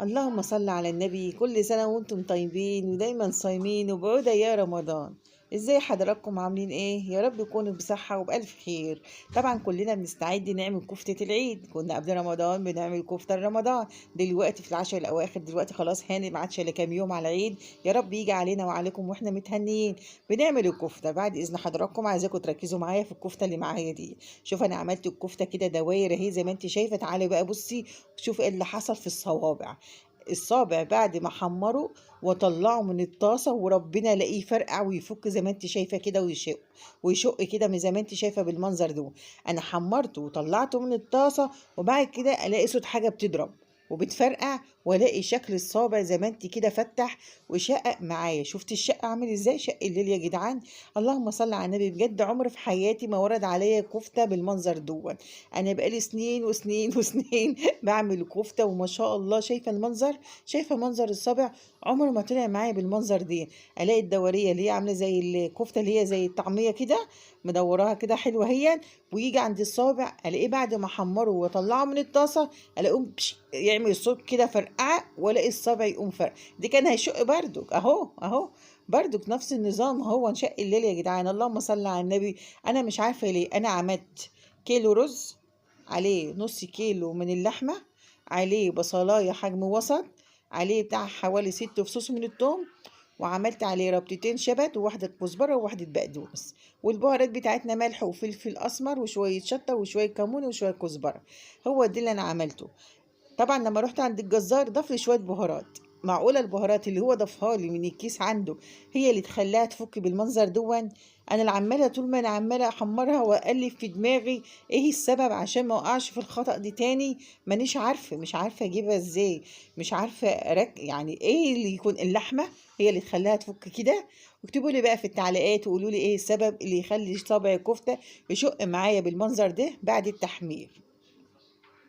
اللهم صل على النبي. كل سنة وانتم طيبين ودايما صايمين وبعودة يا رمضان. ازاي حضراتكم عاملين ايه؟ يا رب يكونوا بصحة وبألف خير. طبعا كلنا بنستعد نعمل كفتة العيد. كنا قبل رمضان بنعمل كفتة رمضان، دلوقتي في العشر الأواخر، دلوقتي خلاص هاني ما عادش الا كام يوم على العيد. يا رب يجي علينا وعليكم واحنا متهنيين. بنعمل الكفتة. بعد إذن حضراتكم عايزاكم تركزوا معايا في الكفتة اللي معايا دي. شوف أنا عملت الكفتة كده دواير اهي زي ما انت شايفة. تعالي بقى بصي شوف ايه اللي حصل في الصوابع. الصابع بعد ما حمره واطلعه من الطاسه وربنا الاقيه فرقع ويفك زي ما انت شايفه كده، ويشق كده زي ما انت شايفه بالمنظر ده. انا حمرته وطلعته من الطاسه، وبعد كده الاقي صوت حاجه بتضرب وبتفرقع، والاقي شكل الصابع زي ما انت كده فتح وشقق معايا. شفت الشق عامل ازاي؟ شق الليل يا جدعان. اللهم صل على النبي. بجد عمر في حياتي ما ورد عليا كفته بالمنظر دون. انا بقالي سنين وسنين وسنين بعمل كفته، وما شاء الله شايفه المنظر، شايفه منظر الصابع عمره ما طلع معايا بالمنظر دي. الاقي الدوريه اللي هي عامله زي الكفته اللي هي زي الطعميه كده، مدوراها كده حلوه هي، ويجي عند الصابع الاقيه بعد ما احمره واطلعه من الطاسه الاقيه يعمل صوت كده فرقعه، والاقي الصابع يقوم فرق. دي كان هيشق بردك اهو اهو، بردك نفس النظام. هو نشق الليل يا جدعان. اللهم صل على النبي. انا مش عارفه ليه انا عملت كيلو رز، عليه نص كيلو من اللحمة، عليه بصلاية حجم وسط، عليه بتاع حوالي 6 فصوص من الثوم، وعملت عليه ربطتين شبت وواحدة كزبرة وواحدة بقدونس، والبهارات بتاعتنا ملح وفلفل أسمر وشوية شطة وشوية كمون وشوية كزبرة. هو ده اللي أنا عملته. طبعا لما رحت عند الجزار ضاف لي شويه بهارات. معقوله البهارات اللي هو ضافها لي من الكيس عنده هي اللي تخليها تفك بالمنظر دون؟ انا اللي عماله طول ما انا عماله احمرها واقلب في دماغي ايه السبب عشان ما اقعش في الخطأ دي تاني. مانيش عارفه، مش عارفه اجيبها ازاي، مش عارفه يعني ايه اللي يكون اللحمه هي اللي تخليها تفك كده. واكتبوا لي بقى في التعليقات وقولوا لي ايه السبب اللي يخلي صابع الكفته يشق معايا بالمنظر ده بعد التحمير.